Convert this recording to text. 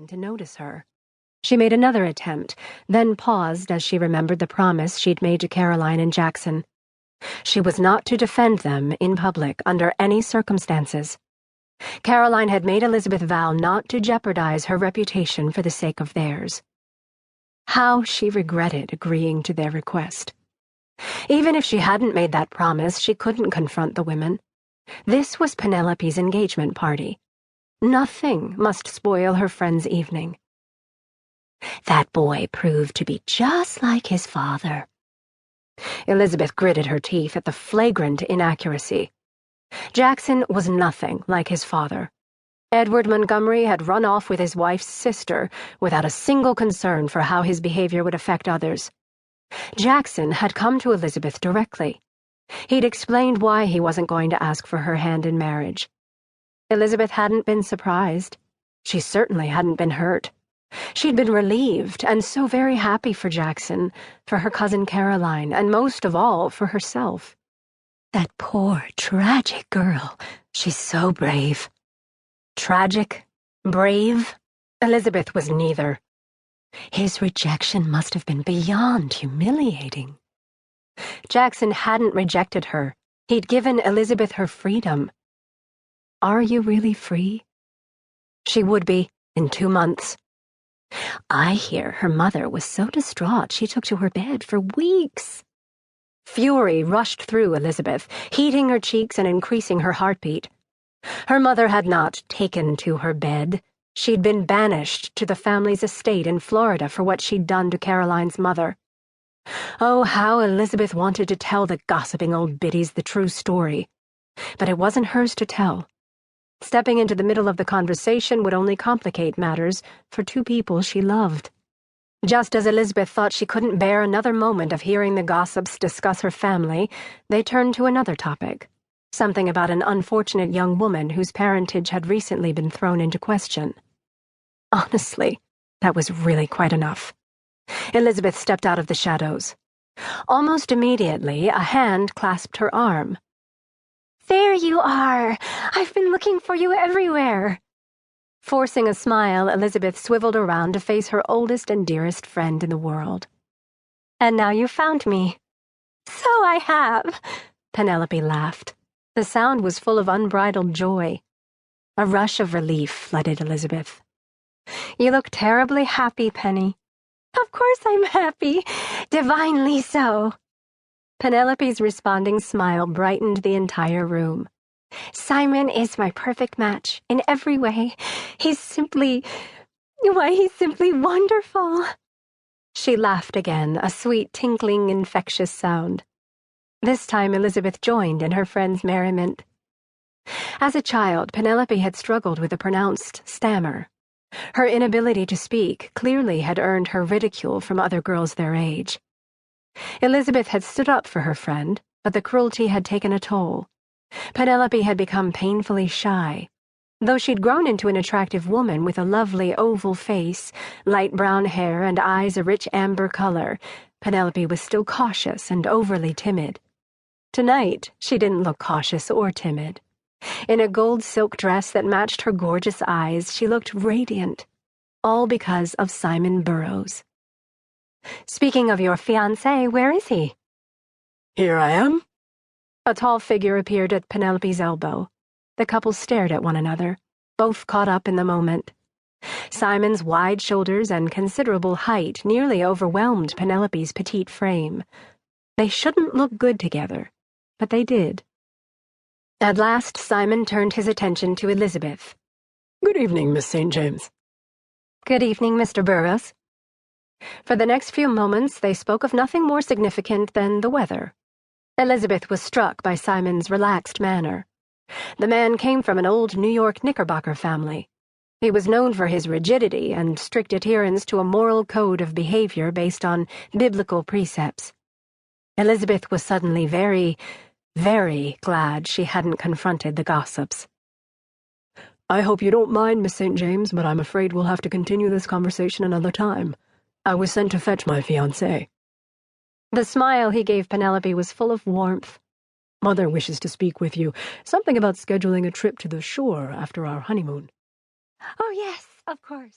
to notice her. She made another attempt, then paused as she remembered the promise she'd made to Caroline and Jackson. She was not to defend them in public under any circumstances. Caroline had made Elizabeth vow not to jeopardize her reputation for the sake of theirs. How she regretted agreeing to their request. Even if she hadn't made that promise, she couldn't confront the women. This was Penelope's engagement party. Nothing must spoil her friend's evening. That boy proved to be just like his father. Elizabeth gritted her teeth at the flagrant inaccuracy. Jackson was nothing like his father. Edward Montgomery had run off with his wife's sister without a single concern for how his behavior would affect others. Jackson had come to Elizabeth directly. He'd explained why he wasn't going to ask for her hand in marriage. Elizabeth hadn't been surprised. She certainly hadn't been hurt. She'd been relieved and so very happy for Jackson, for her cousin Caroline, and most of all for herself. That poor, tragic girl. She's so brave. Tragic? Brave? Elizabeth was neither. His rejection must have been beyond humiliating. Jackson hadn't rejected her. He'd given Elizabeth her freedom. Are you really free? She would be in 2 months. I hear her mother was so distraught she took to her bed for weeks. Fury rushed through Elizabeth, heating her cheeks and increasing her heartbeat. Her mother had not taken to her bed. She'd been banished to the family's estate in Florida for what she'd done to Caroline's mother. Oh, how Elizabeth wanted to tell the gossiping old biddies the true story. But it wasn't hers to tell. Stepping into the middle of the conversation would only complicate matters for 2 people she loved. Just as Elizabeth thought she couldn't bear another moment of hearing the gossips discuss her family, they turned to another topic, something about an unfortunate young woman whose parentage had recently been thrown into question. Honestly, that was really quite enough. Elizabeth stepped out of the shadows. Almost immediately, a hand clasped her arm. "There you are! I've been looking for you everywhere!" Forcing a smile, Elizabeth swiveled around to face her oldest and dearest friend in the world. "And now you found me." "So I have," Penelope laughed. The sound was full of unbridled joy. A rush of relief flooded Elizabeth. "You look terribly happy, Penny." "Of course I'm happy. Divinely so." Penelope's responding smile brightened the entire room. "Simon is my perfect match, in every way. He's simply wonderful." She laughed again, a sweet, tinkling, infectious sound. This time Elizabeth joined in her friend's merriment. As a child, Penelope had struggled with a pronounced stammer. Her inability to speak clearly had earned her ridicule from other girls their age. Elizabeth had stood up for her friend, but the cruelty had taken a toll. Penelope had become painfully shy. Though she'd grown into an attractive woman with a lovely oval face, light brown hair, and eyes a rich amber color, Penelope was still cautious and overly timid. Tonight, she didn't look cautious or timid. In a gold silk dress that matched her gorgeous eyes, she looked radiant, all because of Simon Burrows. "Speaking of your fiancé, where is he?" "Here I am." A tall figure appeared at Penelope's elbow. The couple stared at one another, both caught up in the moment. Simon's wide shoulders and considerable height nearly overwhelmed Penelope's petite frame. They shouldn't look good together, but they did. At last, Simon turned his attention to Elizabeth. "Good evening, Miss St. James." "Good evening, Mr. Burrows." For the next few moments, they spoke of nothing more significant than the weather. Elizabeth was struck by Simon's relaxed manner. The man came from an old New York Knickerbocker family. He was known for his rigidity and strict adherence to a moral code of behavior based on biblical precepts. Elizabeth was suddenly very, very glad she hadn't confronted the gossips. "I hope you don't mind, Miss St. James, but I'm afraid we'll have to continue this conversation another time. I was sent to fetch my fiancé." The smile he gave Penelope was full of warmth. "Mother wishes to speak with you. Something about scheduling a trip to the shore after our honeymoon." "Oh, yes, of course."